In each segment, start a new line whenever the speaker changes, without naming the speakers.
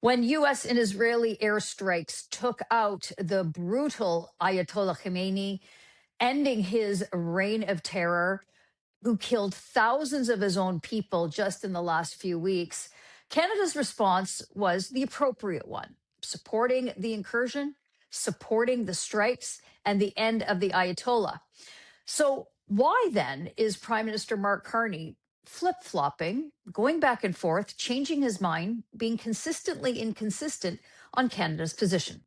When US and Israeli airstrikes took out the brutal Ayatollah Khamenei, ending his reign of terror, who killed thousands of his own people just in the last few weeks, Canada's response was the appropriate one, supporting the incursion, supporting the strikes, and the end of the Ayatollah. So, why then is Prime Minister Mark Carney flip flopping, going back and forth, changing his mind, being consistently inconsistent on Canada's position?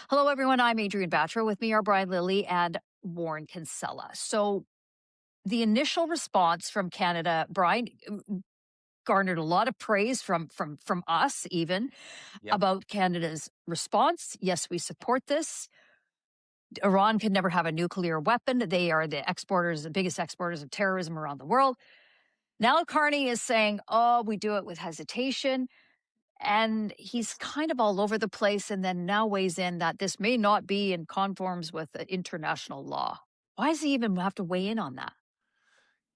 Hello, everyone. I'm Adrienne. With me are Brian Lilley and Warren Kinsella. So, the initial response from Canada, Brian, garnered a lot of praise from us even
Yep.
about Canada's response. Yes, we support this. Iran can never have a nuclear weapon. They are the biggest exporters of terrorism around the world. Now Carney is saying, oh, we do it with hesitation. And he's kind of all over the place, and then now weighs in that this may not be in conforms with international law. Why does he even have to weigh in on that?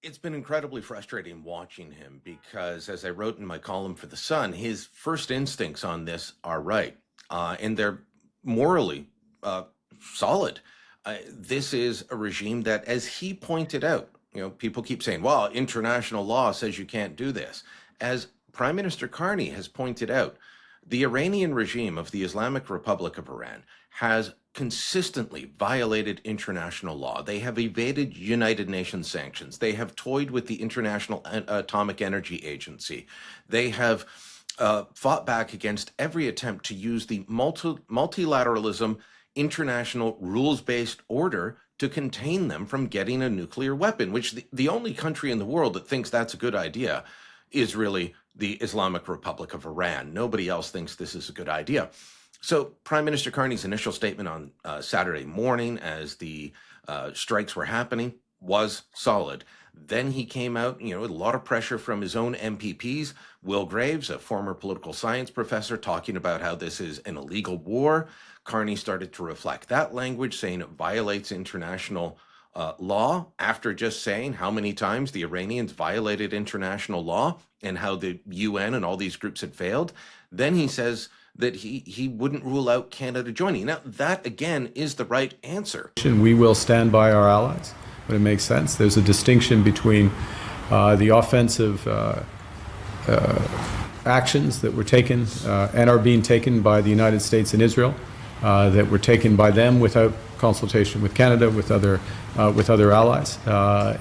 It's been incredibly frustrating watching him because, as I wrote in my column for The Sun, his first instincts on this are right. And they're morally solid. This is a regime that, as he pointed out, people keep saying, well, international law says you can't do this. As Prime Minister Carney has pointed out, the Iranian regime of the Islamic Republic of Iran has consistently violated international law. They have evaded United Nations sanctions. They have toyed with the International Atomic Energy Agency. They have fought back against every attempt to use the multilateralism, international rules-based order to contain them from getting a nuclear weapon, which the only country in the world that thinks that's a good idea is really the Islamic Republic of Iran. Nobody else thinks this is a good idea. So Prime Minister Carney's initial statement on Saturday morning as the strikes were happening was solid. Then he came out, with a lot of pressure from his own MPPs. Will Graves, a former political science professor, talking about how this is an illegal war. Carney started to reflect that language, saying it violates international law, after just saying how many times the Iranians violated international law and how the UN and all these groups had failed. Then he says that he wouldn't rule out Canada joining. Now, that again is the right answer.
We will stand by our allies when it makes sense. There's a distinction between the offensive actions that were taken and are being taken by the United States and Israel, that were taken by them without consultation with Canada, with other allies,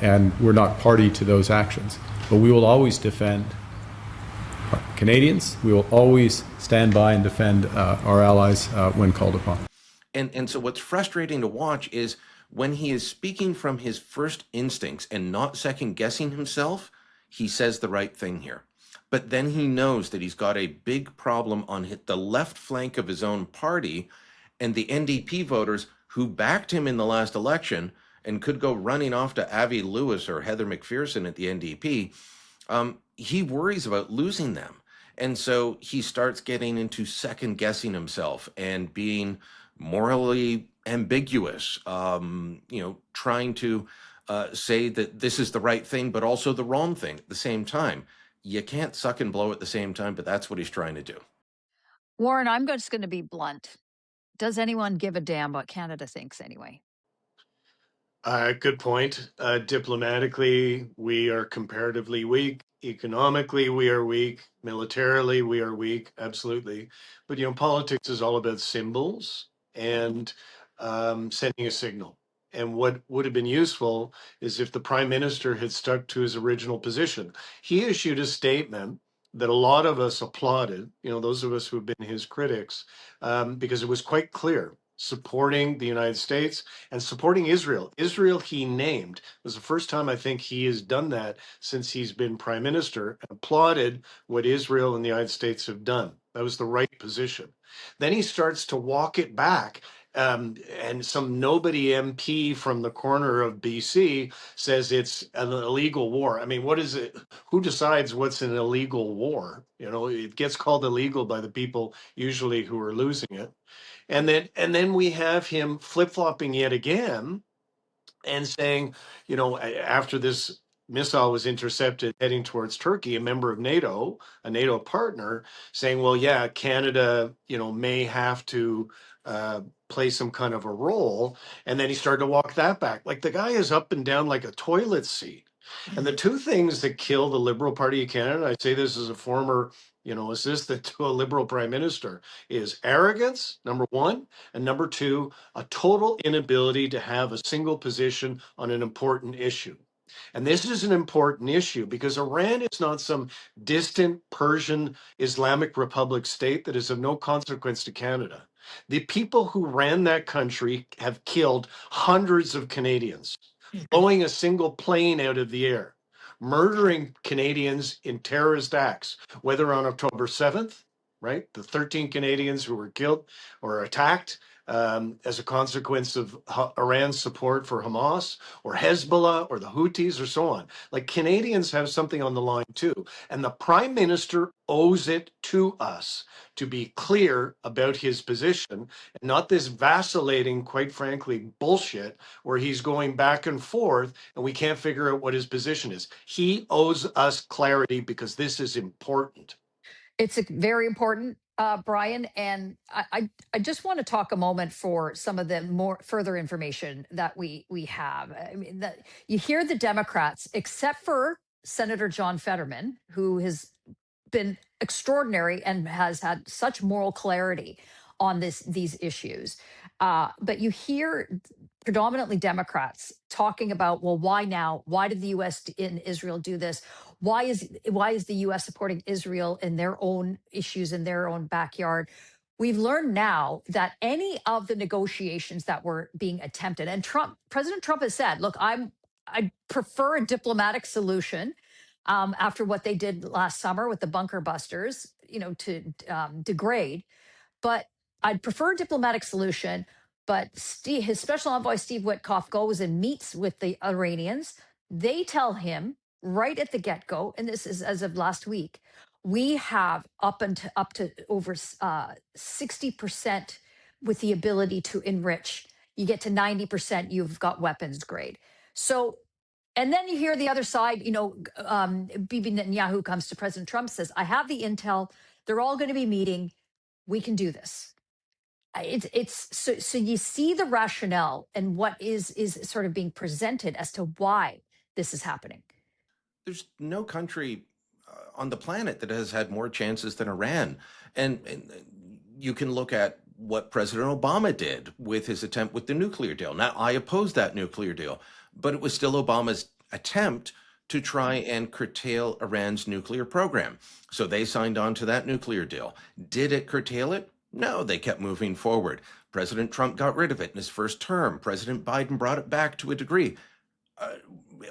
and we're not party to those actions. But we will always defend Canadians. We will always stand by and defend our allies when called upon.
And so what's frustrating to watch is when he is speaking from his first instincts and not second guessing himself, he says the right thing here. But then he knows that he's got a big problem on the left flank of his own party and the NDP voters who backed him in the last election and could go running off to Avi Lewis or Heather McPherson at the NDP. He worries about losing them. And so he starts getting into second guessing himself and being morally ambiguous, trying to say that this is the right thing, but also the wrong thing at the same time. You can't suck and blow at the same time, but that's what he's trying to do.
Warren, I'm just going to be blunt. Does anyone give a damn what Canada thinks anyway?
Good point. Diplomatically, we are comparatively weak. Economically, we are weak. Militarily, we are weak. Absolutely. But, politics is all about symbols and sending a signal. And what would have been useful is if the prime minister had stuck to his original position. He issued a statement that a lot of us applauded, those of us who have been his critics, because it was quite clear, supporting the United States and supporting Israel. Israel he named. It was the first time I think he has done that since he's been prime minister, and applauded what Israel and the United States have done. That was the right position. Then he starts to walk it back. And some nobody MP from the corner of BC says it's an illegal war. I mean, what is it? Who decides what's an illegal war? It gets called illegal by the people usually who are losing it. And then we have him flip-flopping yet again and saying, after this missile was intercepted heading towards Turkey, a member of NATO, a NATO partner, saying, well, yeah, Canada, may have to play some kind of a role. And then he started to walk that back. Like, the guy is up and down like a toilet seat. And the two things that kill the Liberal Party of Canada, I say this as a former, assistant to a Liberal Prime Minister, is arrogance, number one, and number two, a total inability to have a single position on an important issue. And this is an important issue because Iran is not some distant Persian Islamic Republic state that is of no consequence to Canada. The people who ran that country have killed hundreds of Canadians, blowing a single plane out of the air, murdering Canadians in terrorist acts, whether on October 7th, right? The 13 Canadians who were killed or attacked as a consequence of Iran's support for Hamas or Hezbollah or the Houthis or so on. Like, Canadians have something on the line too. And the Prime Minister owes it to us to be clear about his position and not this vacillating, quite frankly, bullshit where he's going back and forth and we can't figure out what his position is. He owes us clarity because this is important.
It's very important, Brian, and I just want to talk a moment for some of the more further information that we have. I mean, that you hear the Democrats, except for Senator John Fetterman, who has been extraordinary and has had such moral clarity on these issues. But you hear predominantly Democrats talking about, well, why now? Why did the U.S. in Israel do this? Why is the U.S. supporting Israel in their own issues in their own backyard? We've learned now that any of the negotiations that were being attempted, and President Trump has said, "Look, I prefer a diplomatic solution." After what they did last summer with the bunker busters, to degrade. But I'd prefer a diplomatic solution. But his special envoy, Steve Witkoff, goes and meets with the Iranians. They tell him right at the get-go, and this is as of last week, we have up to over 60% with the ability to enrich. You get to 90%, you've got weapons grade. So, and then you hear the other side, Bibi Netanyahu comes to President Trump, says, I have the intel. They're all going to be meeting. We can do this. So you see the rationale and what is sort of being presented as to why this is happening.
There's no country on the planet that has had more chances than Iran. And you can look at what President Obama did with his attempt with the nuclear deal. Now, I oppose that nuclear deal, but it was still Obama's attempt to try and curtail Iran's nuclear program. So they signed on to that nuclear deal. Did it curtail it? No, they kept moving forward. President Trump got rid of it in his first term. President Biden brought it back to a degree.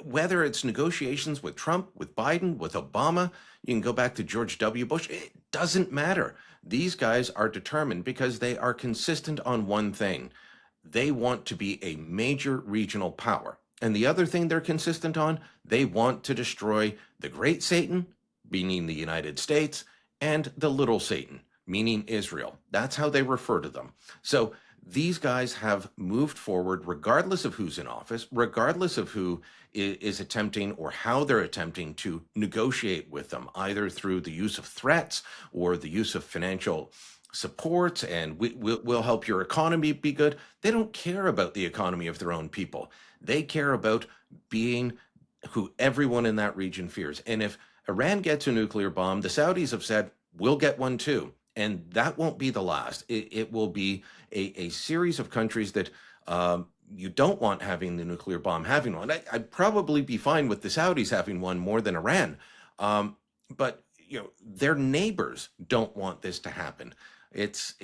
Whether it's negotiations with Trump, with Biden, with Obama, you can go back to George W. Bush, it doesn't matter. These guys are determined because they are consistent on one thing. They want to be a major regional power. And the other thing they're consistent on, they want to destroy the great Satan, meaning the United States, and the little Satan, meaning Israel. That's how they refer to them. So these guys have moved forward regardless of who's in office, regardless of who is attempting or how they're attempting to negotiate with them, either through the use of threats or the use of financial support, and we'll help your economy be good. They don't care about the economy of their own people. They care about being who everyone in that region fears. And if Iran gets a nuclear bomb, the Saudis have said, we'll get one too. And that won't be the last. It will be a series of countries that you don't want having the nuclear bomb having one. I'd probably be fine with the Saudis having one more than Iran. But their neighbors don't want this to happen. It's,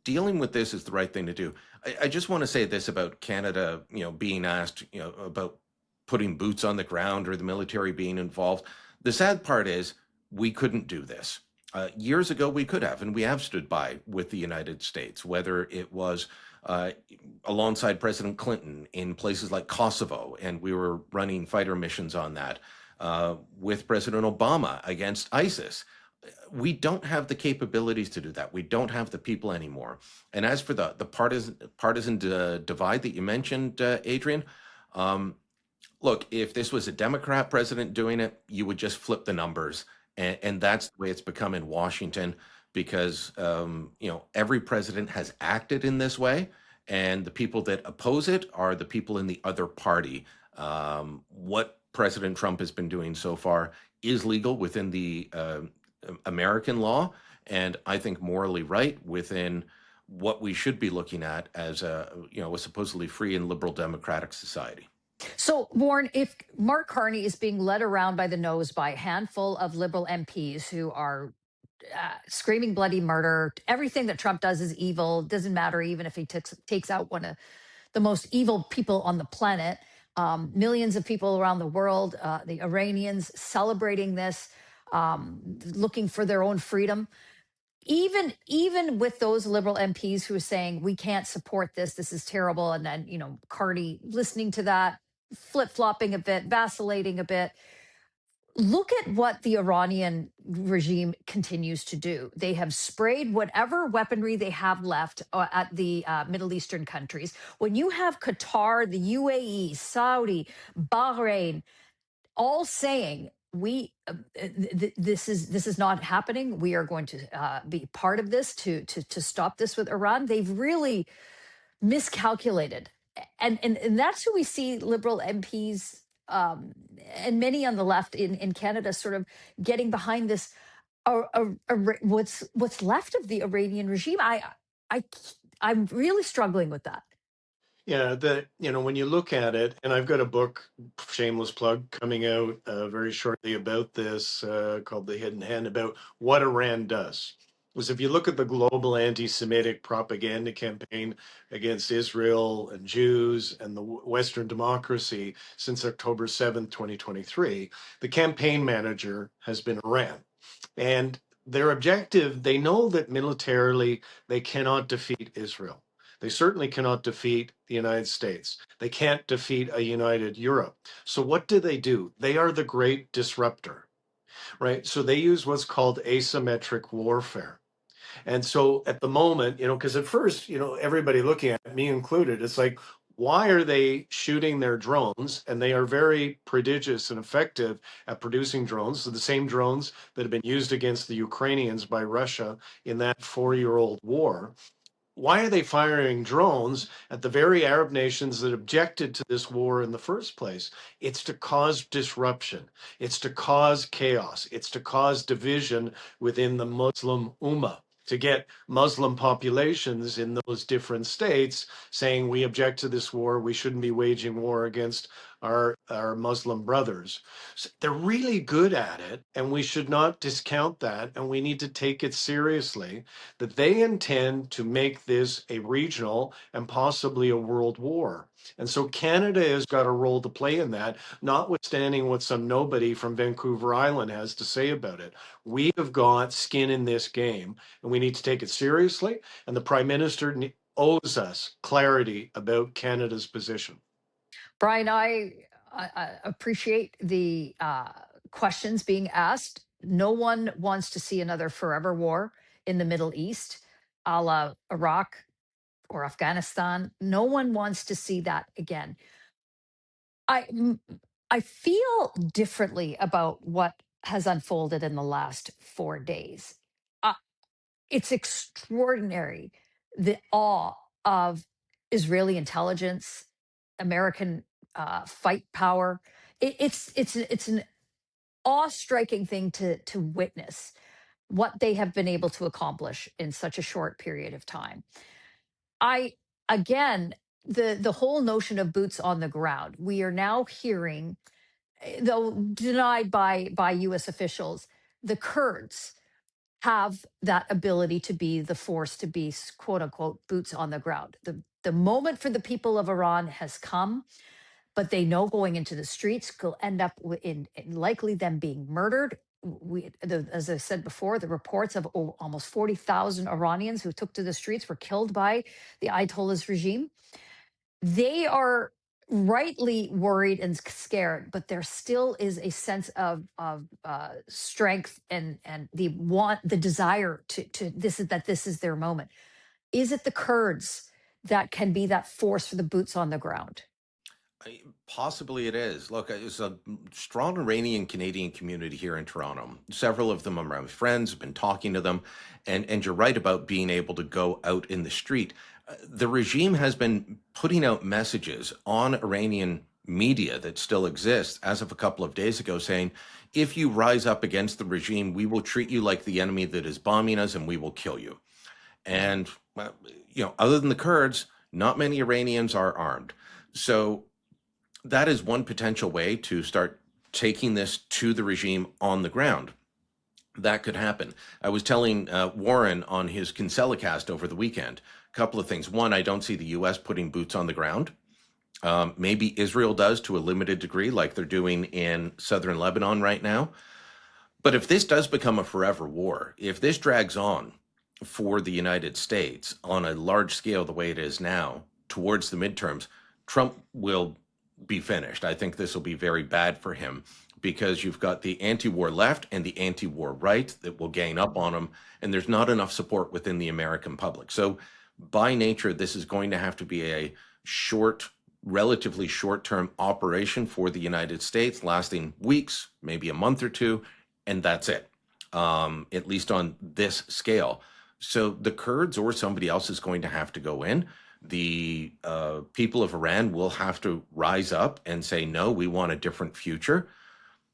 dealing with this is the right thing to do. I just want to say this about Canada, being asked, about putting boots on the ground or the military being involved. The sad part is we couldn't do this. Years ago, we could have, and we have stood by with the United States, whether it was alongside President Clinton in places like Kosovo, and we were running fighter missions on that, with President Obama against ISIS. We don't have the capabilities to do that. We don't have the people anymore. And as for the partisan divide that you mentioned, Adrienne, Look, if this was a Democrat president doing it, you would just flip the numbers, and that's the way it's become in Washington because every president has acted in this way, and the people that oppose it are the people in the other party. What President Trump has been doing so far is legal within the American law, and I think morally right within what we should be looking at as a supposedly free and liberal democratic society.
So, Warren, if Mark Carney is being led around by the nose by a handful of liberal MPs who are screaming bloody murder, everything that Trump does is evil, doesn't matter even if he takes out one of the most evil people on the planet. Millions of people around the world, the Iranians celebrating this, looking for their own freedom. Even with those liberal MPs who are saying we can't support this, this is terrible, and then Carney listening to that, flip flopping a bit, vacillating a bit. Look at what the Iranian regime continues to do. They have sprayed whatever weaponry they have left at the Middle Eastern countries. When you have Qatar, the UAE, Saudi, Bahrain, all saying this is not happening. We are going to be part of this to stop this with Iran. They've really miscalculated, and that's who we see liberal MPs and many on the left in Canada sort of getting behind this. What's left of the Iranian regime? I I'm really struggling with that.
Yeah, when you look at it, and I've got a book, shameless plug, coming out very shortly about this, called The Hidden Hand, about what Iran does. Was if you look at the global anti-Semitic propaganda campaign against Israel and Jews and the Western democracy since October 7th, 2023, the campaign manager has been Iran. And their objective, they know that militarily they cannot defeat Israel. They certainly cannot defeat the United States. They can't defeat a united Europe. So what do? They are the great disruptor, right? So they use what's called asymmetric warfare. And so at the moment, because at first, everybody looking at it, me included, it's like, why are they shooting their drones? And they are very prodigious and effective at producing drones. So the same drones that have been used against the Ukrainians by Russia in that 4-year-old war. Why are they firing drones at the very Arab nations that objected to this war in the first place? It's to cause disruption. It's to cause chaos. It's to cause division within the Muslim Ummah, to get Muslim populations in those different states saying we object to this war, we shouldn't be waging war against our Muslim brothers. So they're really good at it, and we should not discount that, and we need to take it seriously that they intend to make this a regional and possibly a world war. And so Canada has got a role to play in that, notwithstanding what some nobody from Vancouver Island has to say about it. We have got skin in this game, and we need to take it seriously. And the Prime Minister owes us clarity about Canada's position.
Brian, I appreciate the questions being asked. No one wants to see another forever war in the Middle East, a la Iraq or Afghanistan. No one wants to see that again. I feel differently about what has unfolded in the last 4 days. Uh, it's extraordinary, the awe of Israeli intelligence, American fight power. It's an awe-striking thing to witness what they have been able to accomplish in such a short period of time. I again the whole notion of boots on the ground. We are now hearing, though denied by U.S. officials, the Kurds have that ability to be the force to be quote unquote boots on the ground. The moment for the people of Iran has come, but they know going into the streets will end up in likely them being murdered. As I said before, the reports of almost 40,000 Iranians who took to the streets were killed by the Ayatollah's regime. They are rightly worried and scared, but there still is a sense of strength and the desire to this is their moment. Is it the Kurds that can be that force for the boots on the ground?
Possibly it is. Look, it's a strong Iranian Canadian community here in Toronto. Several of them are my friends, have been talking to them, and you're right about being able to go out in the street. The regime has been putting out messages on Iranian media that still exists as of a couple of days ago saying, if you rise up against the regime, we will treat you like the enemy that is bombing us and we will kill you. And, well, other than the Kurds, not many Iranians are armed. So that is one potential way to start taking this to the regime on the ground. That could happen. I was telling Warren on his Kinsella cast over the weekend, a couple of things. One, I don't see the U.S. putting boots on the ground. Maybe Israel does to a limited degree, like they're doing in southern Lebanon right now. But if this does become a forever war, if this drags on for the United States on a large scale the way it is now towards the midterms, Trump will be finished. I think this will be very bad for him because you've got the anti-war left and the anti-war right that will gain up on him, and there's not enough support within the American public. So by nature, this is going to have to be a relatively short-term operation for the United States, lasting weeks, maybe a month or two, and that's it, at least on this scale. So the Kurds or somebody else is going to have to go in. The people of Iran will have to rise up and say, no, we want a different future.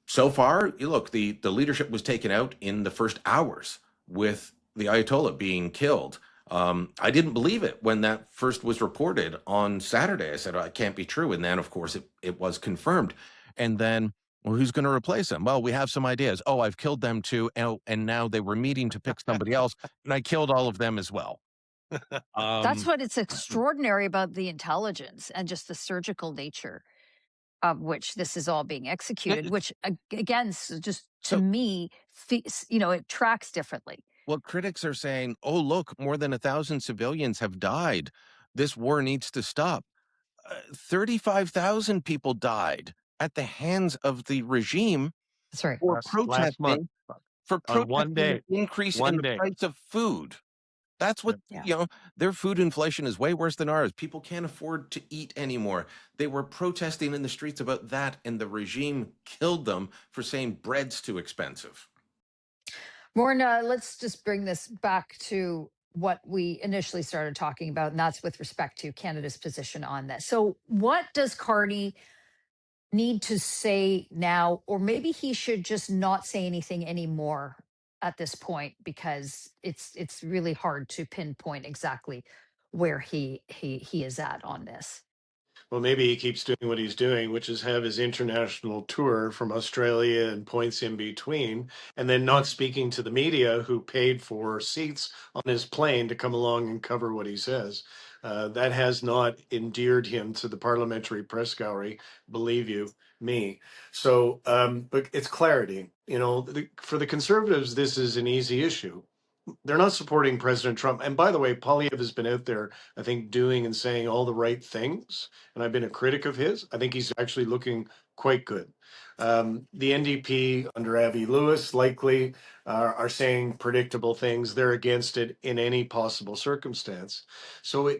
So far, look, the leadership was taken out in the first hours with the Ayatollah being killed. I didn't believe it when that first was reported on Saturday. I said, oh, it can't be true. And then, of course, it was confirmed. And then, well, who's going to replace them? Well, we have some ideas. Oh, I've killed them too. And now they were meeting to pick somebody else. And I killed all of them as well.
That's what it's extraordinary about the intelligence and just the surgical nature of which this is all being executed, which again, just to me, it tracks differently.
Well, critics are saying, oh, look, more than 1,000 civilians have died. This war needs to stop. 35,000 people died at the hands of the regime.
That's right.
For
last month.
protesting
one day.
the increase in the price of food. That's what, their food inflation is way worse than ours. People can't afford to eat anymore. They were protesting in the streets about that, and the regime killed them for saying bread's too expensive.
Warren, let's just bring this back to what we initially started talking about, and that's with respect to Canada's position on this. So what does Carney need to say now, or maybe he should just not say anything anymore at this point, because it's really hard to pinpoint exactly where he is at on this.
Well, maybe he keeps doing what he's doing, which is have his international tour from Australia and points in between, and then not speaking to the media who paid for seats on his plane to come along and cover what he says. That has not endeared him to the parliamentary press gallery, believe you me. So, but it's clarity. For the Conservatives, this is an easy issue. They're not supporting President Trump. And by the way, Poilievre has been out there, I think, doing and saying all the right things. And I've been a critic of his. I think he's actually looking quite good. The NDP under Avi Lewis likely are saying predictable things. They're against it in any possible circumstance. So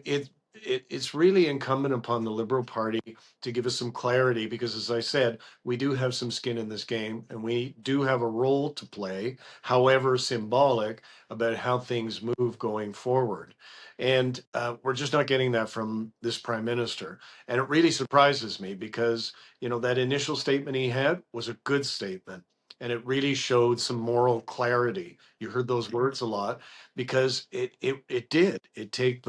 it's really incumbent upon the Liberal Party to give us some clarity, because, as I said, we do have some skin in this game and we do have a role to play, however symbolic, about how things move going forward. And we're just not getting that from this prime minister. And it really surprises me because, that initial statement he had was a good statement. And it really showed some moral clarity. You heard those words a lot because it did. It took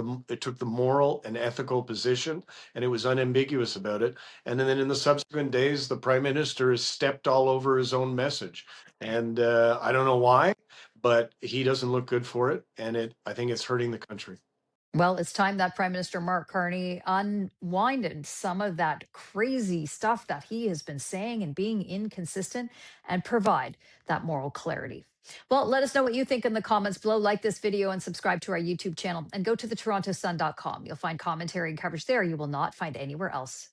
the moral and ethical position, and it was unambiguous about it. And then in the subsequent days, the prime minister has stepped all over his own message. And I don't know why, but he doesn't look good for it. And I think it's hurting the country.
Well, it's time that Prime Minister Mark Carney unwinded some of that crazy stuff that he has been saying and being inconsistent, and provide that moral clarity. Well, let us know what you think in the comments below. Like this video and subscribe to our YouTube channel, and go to the TorontoSun.com. You'll find commentary and coverage there you will not find anywhere else.